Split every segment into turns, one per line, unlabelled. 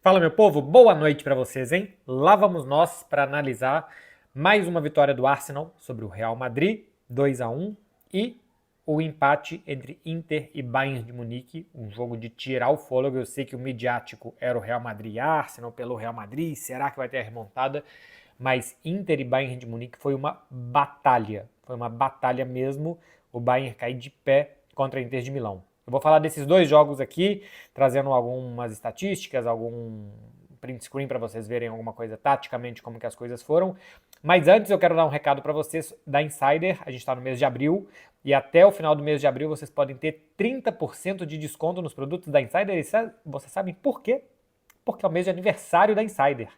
Fala, meu povo, boa noite para vocês, hein? Lá vamos nós para analisar mais uma vitória do Arsenal sobre o Real Madrid, 2-1, e o empate entre Inter e Bayern de Munique, um jogo de tirar o fôlego. Eu sei que o midiático era o Real Madrid e Arsenal pelo Real Madrid, será que vai ter a remontada? Mas Inter e Bayern de Munique foi uma batalha mesmo, o Bayern cair de pé contra a Inter de Milão. Eu vou falar desses dois jogos aqui, trazendo algumas estatísticas, algum print screen para vocês verem alguma coisa taticamente como que as coisas foram. Mas antes eu quero dar um recado para vocês da Insider. A gente está no mês de abril e até o final do mês de abril vocês podem ter 30% de desconto nos produtos da Insider. E vocês sabem por quê? Porque é o mês de aniversário da Insider.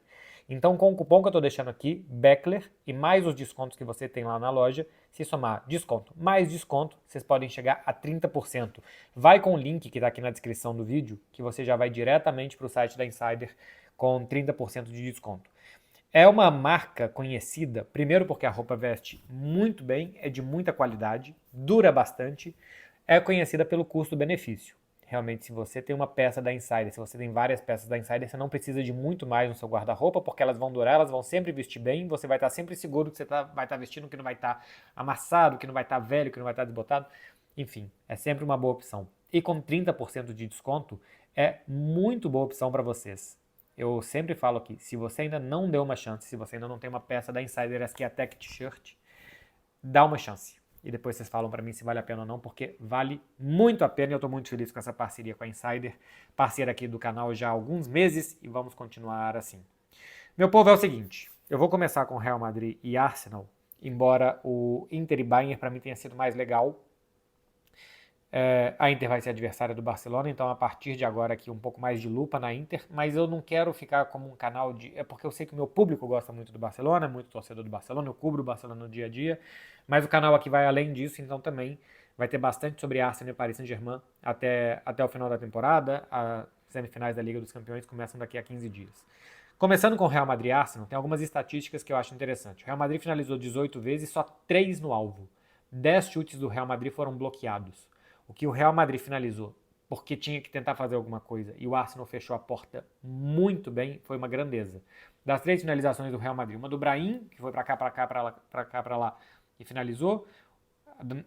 Então, com o cupom que eu estou deixando aqui, Beckler, e mais os descontos que você tem lá na loja, se somar desconto mais desconto, vocês podem chegar a 30%. Vai com o link que está aqui na descrição do vídeo, que você já vai diretamente para o site da Insider com 30% de desconto. É uma marca conhecida, primeiro porque a roupa veste muito bem, é de muita qualidade, dura bastante, é conhecida pelo custo-benefício. Realmente, se você tem uma peça da Insider, se você tem várias peças da Insider, você não precisa de muito mais no seu guarda-roupa, porque elas vão durar, elas vão sempre vestir bem, você vai estar sempre seguro que você vai estar vestindo, que não vai estar amassado, que não vai estar velho, que não vai estar desbotado. Enfim, é sempre uma boa opção. E com 30% de desconto, é muito boa opção para vocês. Eu sempre falo aqui, se você ainda não deu uma chance, se você ainda não tem uma peça da Insider SQ Attack T-shirt, dá uma chance. E depois vocês falam para mim se vale a pena ou não, porque vale muito a pena e eu estou muito feliz com essa parceria com a Insider, parceira aqui do canal já há alguns meses e vamos continuar assim. Meu povo, é o seguinte, eu vou começar com Real Madrid e Arsenal, embora o Inter e Bayern para mim tenha sido mais legal. A Inter vai ser adversária do Barcelona, então a partir de agora aqui um pouco mais de lupa na Inter, mas eu não quero ficar como um canal de... É porque eu sei que o meu público gosta muito do Barcelona, é muito torcedor do Barcelona, eu cubro o Barcelona no dia a dia, mas o canal aqui vai além disso, então também vai ter bastante sobre Arsenal e Paris Saint-Germain até o final da temporada. As semifinais da Liga dos Campeões começam daqui a 15 dias. Começando com o Real Madrid e Arsenal, tem algumas estatísticas que eu acho interessante. O Real Madrid finalizou 18 vezes, só 3 no alvo. 10 chutes do Real Madrid foram bloqueados. O que o Real Madrid finalizou, porque tinha que tentar fazer alguma coisa, e o Arsenal fechou a porta muito bem, foi uma grandeza. Das 3 finalizações do Real Madrid, uma do Brahim, que foi para cá, para cá, para lá, e finalizou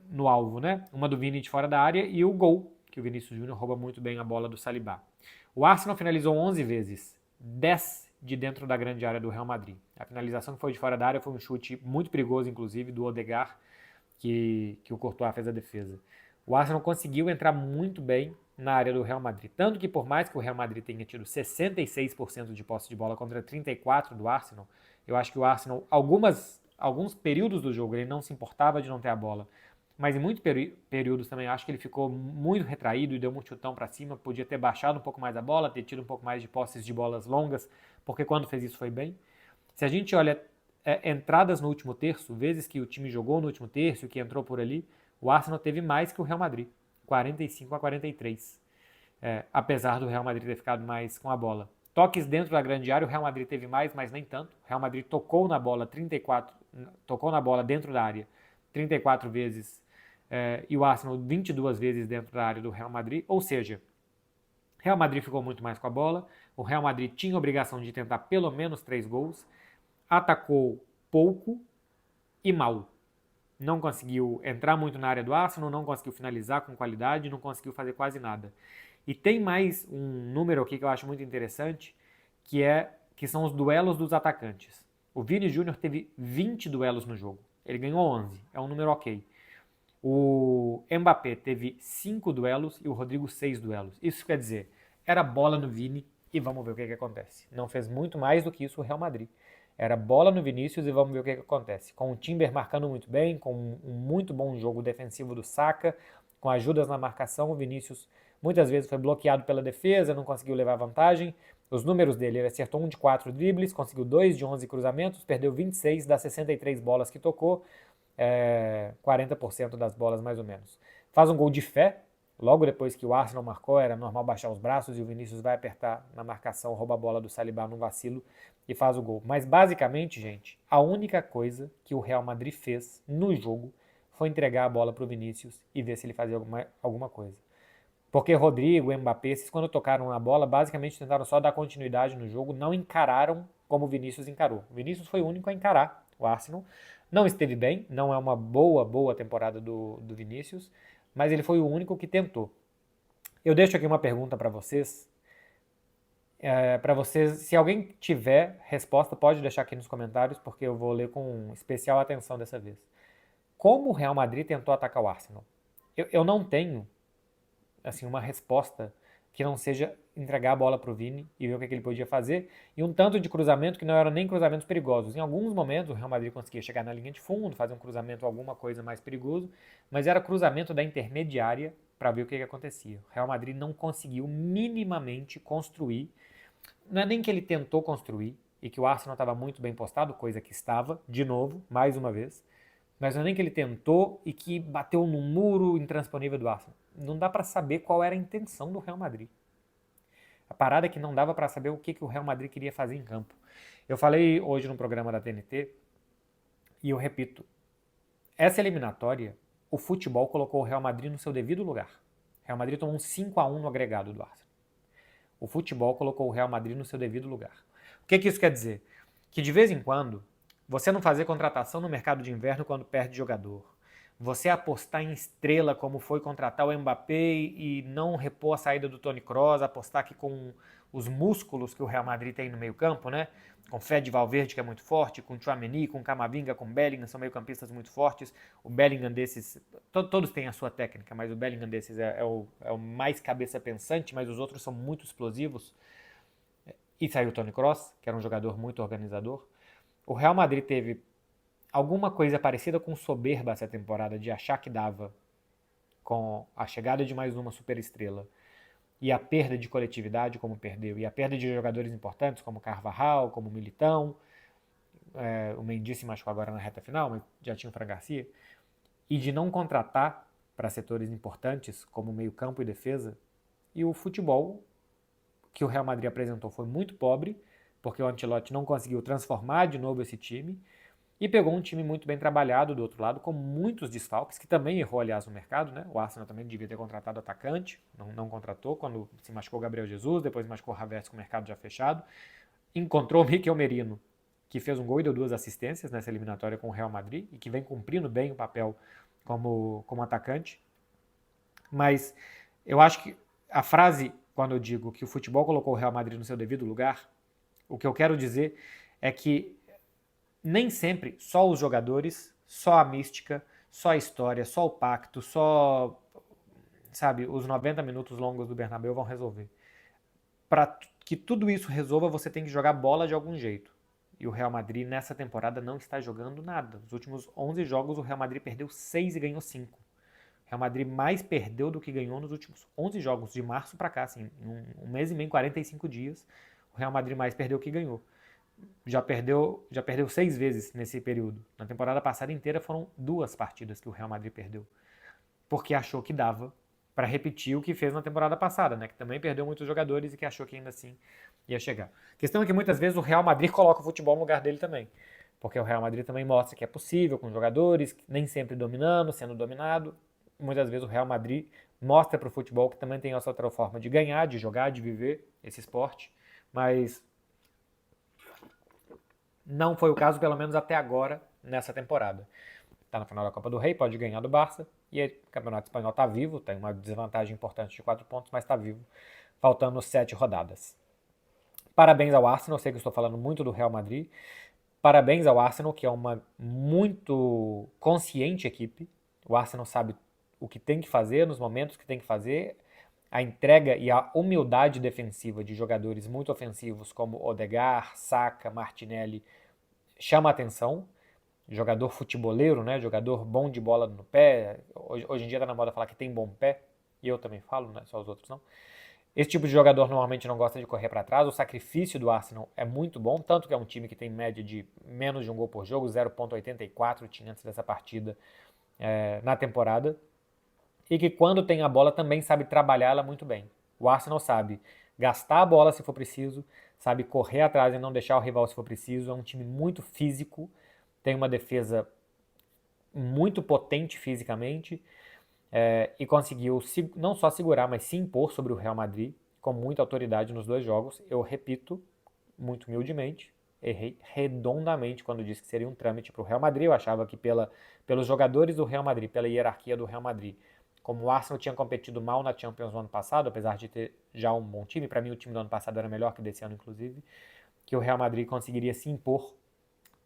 no alvo, né? Uma do Vini de fora da área e o gol, que o Vinícius Júnior rouba muito bem a bola do Saliba. O Arsenal finalizou 11 vezes, 10 de dentro da grande área do Real Madrid. A finalização que foi de fora da área foi um chute muito perigoso, inclusive, do Odegaard, que o Courtois fez a defesa. O Arsenal conseguiu entrar muito bem na área do Real Madrid. Tanto que por mais que o Real Madrid tenha tido 66% de posse de bola contra 34% do Arsenal, eu acho que o Arsenal, alguns períodos do jogo, ele não se importava de não ter a bola. Mas em muitos períodos também acho que ele ficou muito retraído e deu um chutão para cima. Podia ter baixado um pouco mais a bola, ter tido um pouco mais de posses de bolas longas, porque quando fez isso foi bem. Se a gente olha entradas no último terço, vezes que o time jogou no último terço, que entrou por ali, o Arsenal teve mais que o Real Madrid, 45-43, apesar do Real Madrid ter ficado mais com a bola. Toques dentro da grande área, o Real Madrid teve mais, mas nem tanto. O Real Madrid tocou na bola dentro da área 34 vezes e o Arsenal 22 vezes dentro da área do Real Madrid, ou seja, o Real Madrid ficou muito mais com a bola, o Real Madrid tinha a obrigação de tentar pelo menos 3 gols, atacou pouco e mal. Não conseguiu entrar muito na área do Arsenal, não conseguiu finalizar com qualidade, não conseguiu fazer quase nada. E tem mais um número aqui que eu acho muito interessante, que são os duelos dos atacantes. O Vini Júnior teve 20 duelos no jogo. Ele ganhou 11, é um número ok. O Mbappé teve 5 duelos e o Rodrigo 6 duelos. Isso quer dizer, era bola no Vini e vamos ver o que acontece. Não fez muito mais do que isso o Real Madrid. Era bola no Vinícius e vamos ver o que acontece. Com o Timber marcando muito bem, com um muito bom jogo defensivo do Saka, com ajudas na marcação, o Vinícius muitas vezes foi bloqueado pela defesa, não conseguiu levar vantagem. Os números dele, ele acertou 1 de 4 dribles, conseguiu 2 de 11 cruzamentos, perdeu 26 das 63 bolas que tocou, 40% das bolas mais ou menos. Faz um gol de fé, logo depois que o Arsenal marcou, era normal baixar os braços e o Vinícius vai apertar na marcação, rouba a bola do Saliba num vacilo e faz o gol. Mas basicamente, gente, a única coisa que o Real Madrid fez no jogo foi entregar a bola para o Vinícius e ver se ele fazia alguma coisa. Porque Rodrigo, Mbappé, esses quando tocaram na bola, basicamente tentaram só dar continuidade no jogo, não encararam como o Vinícius encarou. O Vinícius foi o único a encarar o Arsenal. Não esteve bem, não é uma boa temporada do Vinícius, mas ele foi o único que tentou. Eu deixo aqui uma pergunta para vocês, se alguém tiver resposta, pode deixar aqui nos comentários, porque eu vou ler com especial atenção dessa vez. Como o Real Madrid tentou atacar o Arsenal? Eu não tenho assim, uma resposta que não seja entregar a bola para o Vini e ver o que ele podia fazer, e um tanto de cruzamento que não eram nem cruzamentos perigosos. Em alguns momentos o Real Madrid conseguia chegar na linha de fundo, fazer um cruzamento, alguma coisa mais perigoso, mas era cruzamento da intermediária para ver o que acontecia. O Real Madrid não conseguiu minimamente construir, não é nem que ele tentou construir, e que o Arsenal estava muito bem postado, coisa que estava, de novo, mais uma vez, mas não é nem que ele tentou e que bateu num muro intransponível do Arsenal. Não dá para saber qual era a intenção do Real Madrid. A parada é que não dava para saber o que o Real Madrid queria fazer em campo. Eu falei hoje no programa da TNT e eu repito, essa eliminatória, o futebol colocou o Real Madrid no seu devido lugar. O Real Madrid tomou um 5-1 no agregado do Arsenal. O futebol colocou o Real Madrid no seu devido lugar. O que isso quer dizer? Que de vez em quando, você não fazer contratação no mercado de inverno quando perde jogador. Você apostar em estrela, como foi contratar o Mbappé e não repor a saída do Toni Kroos, apostar que com os músculos que o Real Madrid tem no meio campo, né? Com Fede Valverde, que é muito forte, com Tchouaméni, com Camavinga, com Bellingham, são meio-campistas muito fortes. O Bellingham desses, todos têm a sua técnica, mas o Bellingham desses é o mais cabeça pensante, mas os outros são muito explosivos. E saiu o Toni Kroos, que era um jogador muito organizador. O Real Madrid teve alguma coisa parecida com soberba essa temporada, de achar que dava com a chegada de mais uma superestrela e a perda de coletividade como perdeu, e a perda de jogadores importantes como Carvajal, como Militão, o Mendy se machucou agora na reta final, mas já tinha o Fran Garcia, e de não contratar para setores importantes como meio campo e defesa, e o futebol que o Real Madrid apresentou foi muito pobre, porque o Ancelotti não conseguiu transformar de novo esse time, e pegou um time muito bem trabalhado do outro lado, com muitos desfalques, que também errou, aliás, no mercado, né? O Arsenal também devia ter contratado atacante, não contratou, quando se machucou o Gabriel Jesus, depois machucou o Havertz com o mercado já fechado. Encontrou o Mikel Merino, que fez um gol e deu 2 assistências nessa eliminatória com o Real Madrid, e que vem cumprindo bem o papel como atacante. Mas eu acho que a frase, quando eu digo que o futebol colocou o Real Madrid no seu devido lugar, o que eu quero dizer é que nem sempre só os jogadores, só a mística, só a história, só o pacto, só, sabe, os 90 minutos longos do Bernabéu vão resolver. Para que tudo isso resolva, você tem que jogar bola de algum jeito. E o Real Madrid nessa temporada não está jogando nada. Nos últimos 11 jogos, o Real Madrid perdeu 6 e ganhou 5. O Real Madrid mais perdeu do que ganhou nos últimos 11 jogos, de março para cá, assim, um mês e meio, 45 dias, o Real Madrid mais perdeu que ganhou. Já perdeu 6 vezes nesse período. Na temporada passada inteira foram 2 partidas que o Real Madrid perdeu. Porque achou que dava para repetir o que fez na temporada passada, né? Que também perdeu muitos jogadores e que achou que ainda assim ia chegar. A questão é que muitas vezes o Real Madrid coloca o futebol no lugar dele também. Porque o Real Madrid também mostra que é possível com jogadores, nem sempre dominando, sendo dominado. Muitas vezes o Real Madrid mostra para o futebol que também tem essa outra forma de ganhar, de jogar, de viver esse esporte. Mas não foi o caso, pelo menos até agora, nessa temporada. Está na final da Copa do Rei, pode ganhar do Barça, e o Campeonato Espanhol está vivo, tem uma desvantagem importante de 4 pontos, mas está vivo, faltando 7 rodadas. Parabéns ao Arsenal, eu sei que eu estou falando muito do Real Madrid, parabéns ao Arsenal, que é uma muito consciente equipe. O Arsenal sabe o que tem que fazer, nos momentos que tem que fazer. A entrega e a humildade defensiva de jogadores muito ofensivos como Odegaard, Saka, Martinelli chama a atenção. Jogador futeboleiro, né? Jogador bom de bola no pé. Hoje em dia tá na moda falar que tem bom pé, e eu também falo, né? Só os outros não. Esse tipo de jogador normalmente não gosta de correr para trás. O sacrifício do Arsenal é muito bom, tanto que é um time que tem média de menos de um gol por jogo, 0,84 tinha antes dessa partida na temporada. E que quando tem a bola também sabe trabalhar ela muito bem. O Arsenal sabe gastar a bola se for preciso, sabe correr atrás e não deixar o rival se for preciso. É um time muito físico, tem uma defesa muito potente fisicamente. e conseguiu não só segurar, mas se impor sobre o Real Madrid com muita autoridade nos 2 jogos. Eu repito, muito humildemente, errei redondamente quando disse que seria um trâmite para o Real Madrid. Eu achava que pelos jogadores do Real Madrid, pela hierarquia do Real Madrid, como o Arsenal tinha competido mal na Champions no ano passado, apesar de ter já um bom time, para mim o time do ano passado era melhor que desse ano, inclusive, que o Real Madrid conseguiria se impor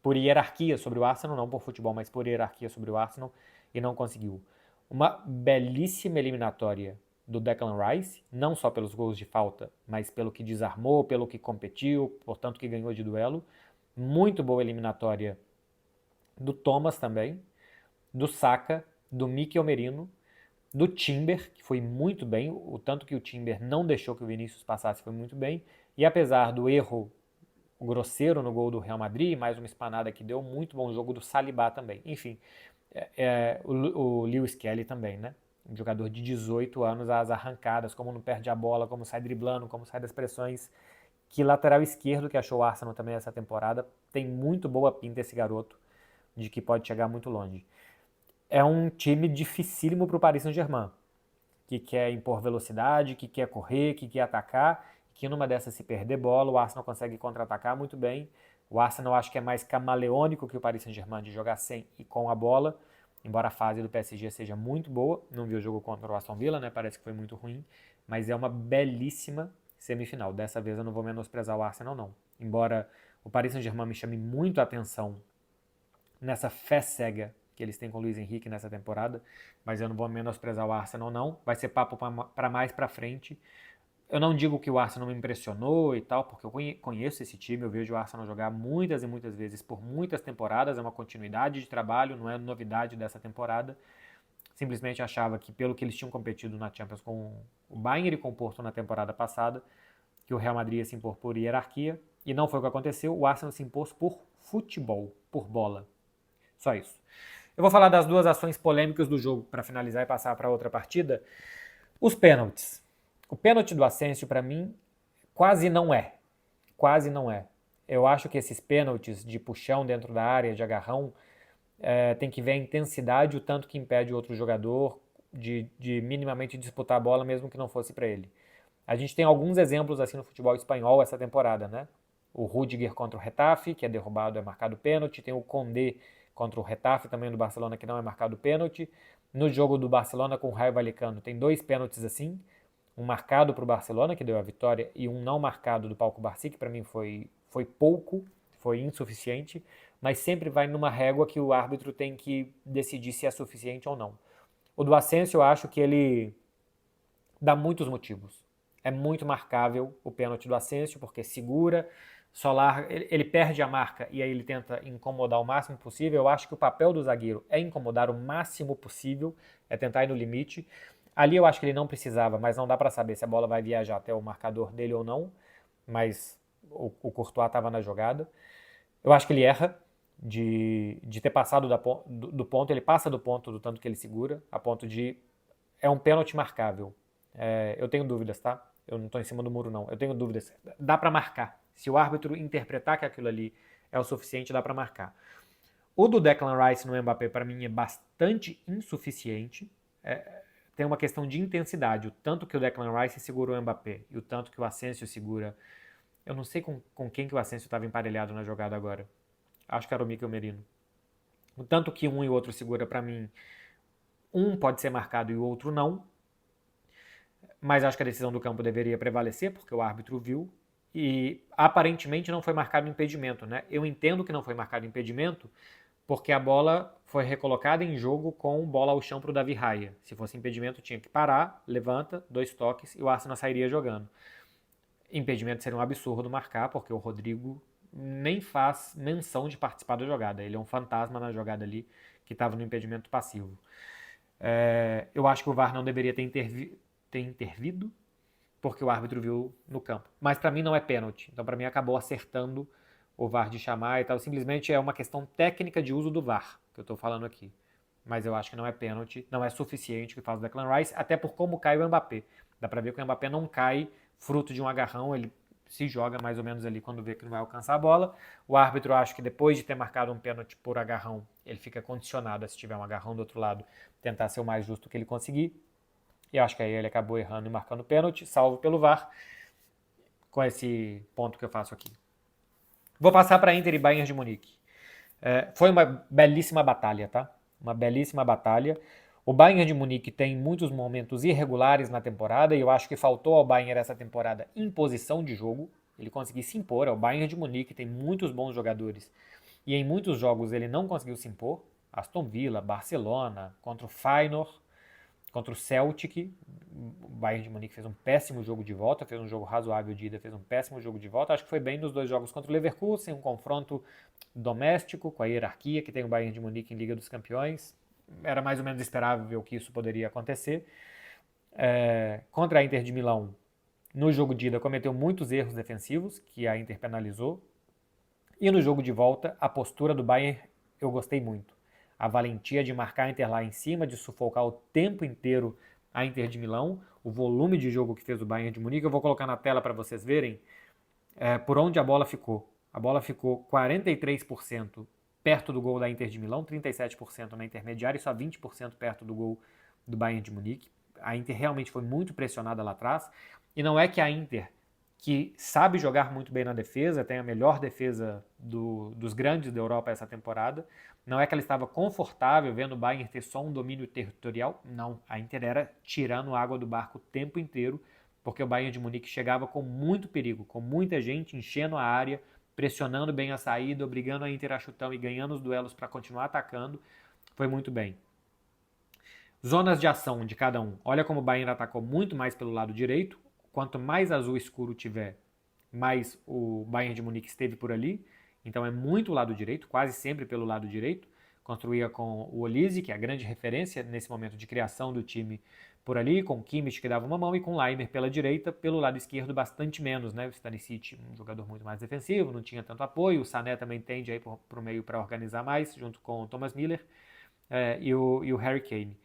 por hierarquia sobre o Arsenal, não por futebol, mas por hierarquia sobre o Arsenal, e não conseguiu. Uma belíssima eliminatória do Declan Rice, não só pelos gols de falta, mas pelo que desarmou, pelo que competiu, portanto que ganhou de duelo. Muito boa eliminatória do Thomas também, do Saka, do Mikel Merino, do Timber, que foi muito bem, o tanto que o Timber não deixou que o Vinícius passasse foi muito bem, e apesar do erro grosseiro no gol do Real Madrid, mais uma espanada que deu, muito bom jogo do Saliba também. Enfim, o Lewis Kelly também, né? Um jogador de 18 anos, as arrancadas, como não perde a bola, como sai driblando, como sai das pressões. Que lateral esquerdo que achou o Arsenal também essa temporada. Tem muito boa pinta esse garoto, de que pode chegar muito longe. É um time dificílimo para o Paris Saint-Germain, que quer impor velocidade, que quer correr, que quer atacar, que numa dessas se perder bola, o Arsenal consegue contra-atacar muito bem. O Arsenal acho que é mais camaleônico que o Paris Saint-Germain de jogar sem e com a bola, embora a fase do PSG seja muito boa. Não vi o jogo contra o Aston Villa, né? Parece que foi muito ruim, mas é uma belíssima semifinal. Dessa vez eu não vou menosprezar o Arsenal, não. Embora o Paris Saint-Germain me chame muito a atenção nessa fé cega que eles têm com o Luiz Henrique nessa temporada, mas eu não vou menosprezar o Arsenal, não. Vai ser papo para mais para frente. Eu não digo que o Arsenal me impressionou e tal, porque eu conheço esse time, eu vejo o Arsenal jogar muitas e muitas vezes por muitas temporadas, é uma continuidade de trabalho, não é novidade dessa temporada. Simplesmente achava que, pelo que eles tinham competido na Champions com o Bayern e com o Porto na temporada passada, que o Real Madrid ia se impor por hierarquia, e não foi o que aconteceu. O Arsenal se impôs por futebol, por bola. Só isso. Eu vou falar das 2 ações polêmicas do jogo para finalizar e passar para outra partida. Os pênaltis. O pênalti do Asensio, para mim, quase não é. Quase não é. Eu acho que esses pênaltis de puxão dentro da área, de agarrão, tem que ver a intensidade, o tanto que impede o outro jogador de minimamente disputar a bola, mesmo que não fosse para ele. A gente tem alguns exemplos assim no futebol espanhol essa temporada, né? O Rüdiger contra o Getafe, que é derrubado, é marcado pênalti. Tem o Condé contra o Getafe, também do Barcelona, que não é marcado pênalti. No jogo do Barcelona com o Raio Vallecano, tem 2 pênaltis assim. Um marcado para o Barcelona, que deu a vitória, e um não marcado do Paco Barsi, que para mim foi pouco, foi insuficiente. Mas sempre vai numa régua que o árbitro tem que decidir se é suficiente ou não. O do Asensio, eu acho que ele dá muitos motivos. É muito marcável o pênalti do Asensio, porque segura, só larga, ele perde a marca e aí ele tenta incomodar o máximo possível. Eu acho que o papel do zagueiro é incomodar o máximo possível, é tentar ir no limite. Ali eu acho que ele não precisava, mas não dá para saber se a bola vai viajar até o marcador dele ou não, mas o Courtois estava na jogada. Eu acho que ele erra de ter passado do ponto, ele passa do ponto do tanto que ele segura, a ponto de... É um pênalti marcável. Eu tenho dúvidas, tá? Eu não estou em cima do muro, não. Eu tenho dúvidas. Dá para marcar. Se o árbitro interpretar que aquilo ali é o suficiente, dá para marcar. O do Declan Rice no Mbappé, para mim, é bastante insuficiente. Tem uma questão de intensidade. O tanto que o Declan Rice segura o Mbappé e o tanto que o Asensio segura. Eu não sei com quem que o Asensio estava emparelhado na jogada agora. Acho que era o Mikel Merino. O tanto que um e o outro segura, para mim, um pode ser marcado e o outro não. Mas acho que a decisão do campo deveria prevalecer, porque o árbitro viu, e aparentemente não foi marcado impedimento, né? Eu entendo que não foi marcado impedimento, porque a bola foi recolocada em jogo com bola ao chão para o Davi Raya. Se fosse impedimento, tinha que parar, levanta, 2 toques e o Arsenal sairia jogando. Impedimento seria um absurdo marcar, porque o Rodrigo nem faz menção de participar da jogada. Ele é um fantasma na jogada ali, que estava no impedimento passivo. Eu acho que o VAR não deveria ter intervido, porque o árbitro viu no campo. Mas para mim não é pênalti. Então para mim acabou acertando o VAR de chamar e tal. Simplesmente é uma questão técnica de uso do VAR que eu estou falando aqui. Mas eu acho que não é pênalti, não é suficiente o que faz o Declan Rice, até por como cai o Mbappé. Dá para ver que o Mbappé não cai fruto de um agarrão, ele se joga mais ou menos ali quando vê que não vai alcançar a bola. O árbitro, acho que depois de ter marcado um pênalti por agarrão, ele fica condicionado a, se tiver um agarrão do outro lado, tentar ser o mais justo que ele conseguir. E acho que aí ele acabou errando e marcando pênalti, salvo pelo VAR, com esse ponto que eu faço aqui. Vou passar para Inter e Bayern de Munique. Foi uma belíssima batalha, tá? Uma belíssima batalha. O Bayern de Munique tem muitos momentos irregulares na temporada e eu acho que faltou ao Bayern essa temporada imposição de jogo. Ele conseguiu se impor. O Bayern de Munique tem muitos bons jogadores e em muitos jogos ele não conseguiu se impor. Aston Villa, Barcelona, contra o Feyenoord, contra o Celtic. O Bayern de Munique fez um péssimo jogo de volta, fez um jogo razoável de ida, fez um péssimo jogo de volta. Acho que foi bem nos dois jogos contra o Leverkusen, um confronto doméstico, com a hierarquia que tem o Bayern de Munique em Liga dos Campeões. Era mais ou menos esperável que isso poderia acontecer. Contra a Inter de Milão, no jogo de ida, cometeu muitos erros defensivos, que a Inter penalizou. E no jogo de volta, a postura do Bayern eu gostei muito. A valentia de marcar a Inter lá em cima, de sufocar o tempo inteiro a Inter de Milão, o volume de jogo que fez o Bayern de Munique. Eu vou colocar na tela para vocês verem por onde a bola ficou. A bola ficou 43% perto do gol da Inter de Milão, 37% na intermediária e só 20% perto do gol do Bayern de Munique. A Inter realmente foi muito pressionada lá atrás. E não é que a Inter, que sabe jogar muito bem na defesa, tem a melhor defesa dos grandes da Europa essa temporada, não é que ela estava confortável vendo o Bayern ter só um domínio territorial, não. A Inter era tirando água do barco o tempo inteiro, porque o Bayern de Munique chegava com muito perigo, com muita gente enchendo a área, pressionando bem a saída, obrigando a Inter a chutão e ganhando os duelos para continuar atacando. Foi muito bem. Zonas de ação de cada um. Olha como o Bayern atacou muito mais pelo lado direito. Quanto mais azul escuro tiver, mais o Bayern de Munique esteve por ali. Então é muito o lado direito, quase sempre pelo lado direito. Construía com o Olise, que é a grande referência nesse momento de criação do time por ali, com o Kimmich, que dava uma mão, e com o Laimer pela direita, pelo lado esquerdo bastante menos, né? O Stanisic, um jogador muito mais defensivo, não tinha tanto apoio. O Sané também tende aí para o meio para organizar mais, junto com o Thomas Müller e o Harry Kane.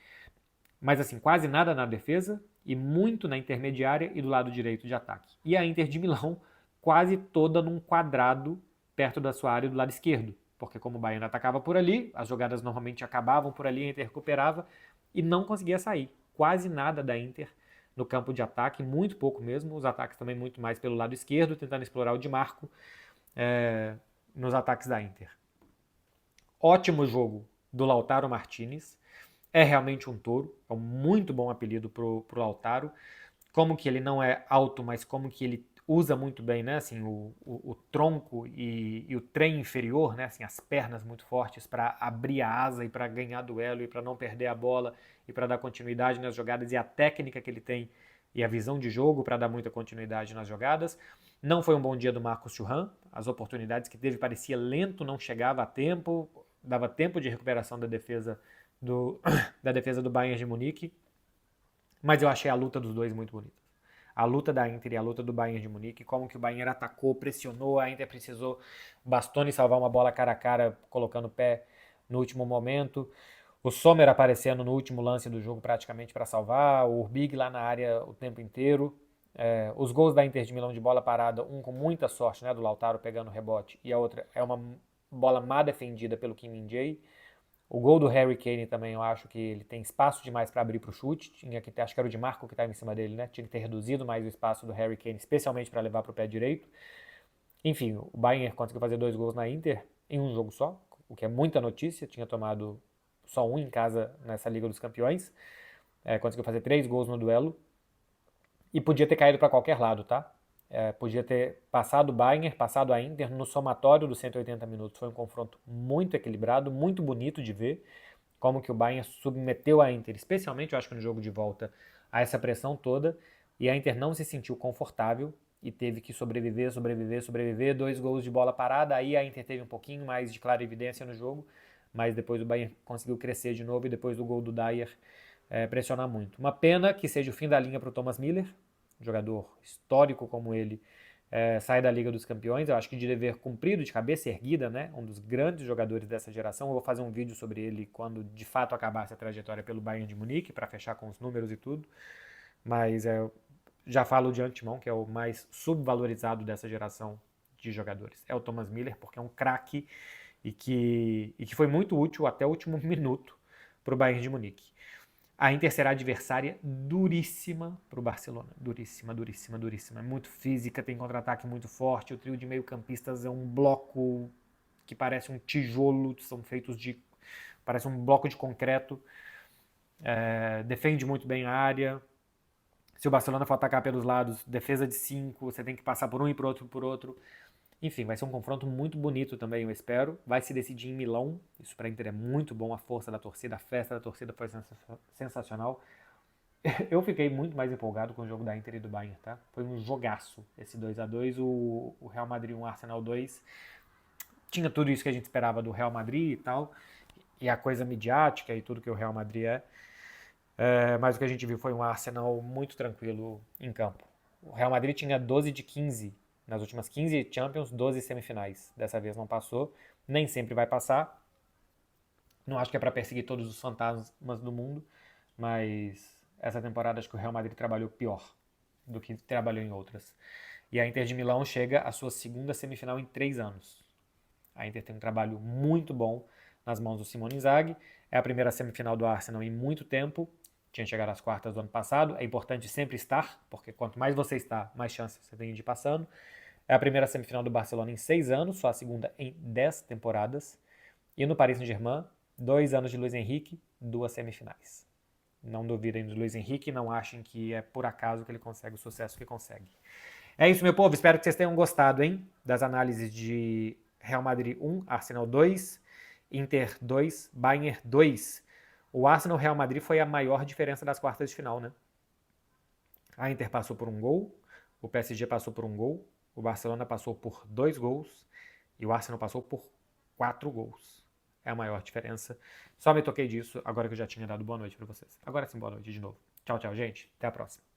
Mas assim, quase nada na defesa e muito na intermediária e do lado direito de ataque. E a Inter de Milão quase toda num quadrado perto da sua área do lado esquerdo, porque como o Bayern atacava por ali, as jogadas normalmente acabavam por ali, a Inter recuperava e não conseguia sair. Quase nada da Inter no campo de ataque, muito pouco mesmo, os ataques também muito mais pelo lado esquerdo, tentando explorar o Di Marco nos ataques da Inter. Ótimo jogo do Lautaro Martinez, é realmente um touro, é um muito bom apelido pro Lautaro. Como que ele não é alto, mas como que ele usa muito bem, né? Assim, o tronco e o trem inferior, né? Assim, as pernas muito fortes para abrir a asa e para ganhar duelo e para não perder a bola e para dar continuidade nas jogadas, e a técnica que ele tem e a visão de jogo para dar muita continuidade nas jogadas. Não foi um bom dia do Marcos Thuram, as oportunidades que teve parecia lento, não chegava a tempo, dava tempo de recuperação da defesa do Bayern de Munique, mas eu achei a luta dos dois muito bonita. A luta da Inter e a luta do Bayern de Munique, como que o Bayern atacou, pressionou, a Inter precisou Bastoni salvar uma bola cara a cara, colocando o pé no último momento, o Sommer aparecendo no último lance do jogo praticamente para salvar, o Urbig lá na área o tempo inteiro. Os gols da Inter de Milão de bola parada, um com muita sorte, né, do Lautaro pegando o rebote, e a outra é uma bola má defendida pelo Kim Min-jae. O gol do Harry Kane também, eu acho que ele tem espaço demais para abrir para o chute. Tinha que ter, acho que era o Di Marco que estava em cima dele, né? Tinha que ter reduzido mais o espaço do Harry Kane, especialmente para levar para o pé direito. Enfim, o Bayern conseguiu fazer 2 gols na Inter em um jogo só, o que é muita notícia. Tinha tomado só um em casa nessa Liga dos Campeões. Conseguiu fazer 3 gols no duelo. E podia ter caído para qualquer lado, tá? Podia ter passado o Bayern, passado a Inter no somatório dos 180 minutos. Foi um confronto muito equilibrado, muito bonito de ver como que o Bayern submeteu a Inter, especialmente eu acho que no jogo de volta, a essa pressão toda, e a Inter não se sentiu confortável e teve que sobreviver, 2 gols de bola parada. Aí a Inter teve um pouquinho mais de clarividência no jogo, mas depois o Bayern conseguiu crescer de novo e depois do gol do Dyer pressionar muito. Uma pena que seja o fim da linha para o Thomas Müller, jogador histórico como ele, sai da Liga dos Campeões. Eu acho que de dever cumprido, de cabeça erguida, né? Um dos grandes jogadores dessa geração. Eu vou fazer um vídeo sobre ele quando de fato acabar essa trajetória pelo Bayern de Munique, para fechar com os números e tudo. Mas já falo de antemão, que é o mais subvalorizado dessa geração de jogadores. É o Thomas Müller, porque é um craque e que foi muito útil até o último minuto para o Bayern de Munique. A Inter será adversária duríssima para o Barcelona. Duríssima, duríssima, duríssima. É muito física, tem contra-ataque muito forte. O trio de meio-campistas é um bloco que parece um tijolo, são feitos de... parece um bloco de concreto. Defende muito bem a área. Se o Barcelona for atacar pelos lados, defesa de 5, você tem que passar por um e por outro, por outro. Enfim, vai ser um confronto muito bonito também, eu espero. Vai se decidir em Milão. Isso para a Inter é muito bom. A força da torcida, a festa da torcida foi sensacional. Eu fiquei muito mais empolgado com o jogo da Inter e do Bayern, tá? Foi um jogaço esse 2-2. O Real Madrid 1, Arsenal 2. Tinha tudo isso que a gente esperava do Real Madrid e tal. E a coisa midiática e tudo que o Real Madrid é. Mas o que a gente viu foi um Arsenal muito tranquilo em campo. O Real Madrid tinha 12 de 15 nas últimas 15 Champions, 12 semifinais. Dessa vez não passou, nem sempre vai passar. Não acho que é para perseguir todos os fantasmas do mundo, mas essa temporada acho que o Real Madrid trabalhou pior do que trabalhou em outras. E a Inter de Milão chega à sua segunda semifinal em 3 anos. A Inter tem um trabalho muito bom nas mãos do Simone Inzaghi. É a primeira semifinal do Arsenal em muito tempo. Tinha chegado às quartas do ano passado. É importante sempre estar, porque quanto mais você está, mais chances você tem de ir passando. É a primeira semifinal do Barcelona em 6 anos, só a segunda em 10 temporadas. E no Paris Saint-Germain, 2 anos de Luiz Henrique, 2 semifinais. Não duvidem do Luiz Henrique, não achem que é por acaso que ele consegue o sucesso que consegue. É isso, meu povo. Espero que vocês tenham gostado, hein? Das análises de Real Madrid 1, Arsenal 2, Inter 2, Bayern 2. O Arsenal-Real Madrid foi a maior diferença das quartas de final, né? A Inter passou por um gol, o PSG passou por um gol, o Barcelona passou por 2 gols e o Arsenal passou por 4 gols. É a maior diferença. Só me toquei disso agora que eu já tinha dado boa noite para vocês. Agora sim, boa noite de novo. Tchau, tchau, gente. Até a próxima.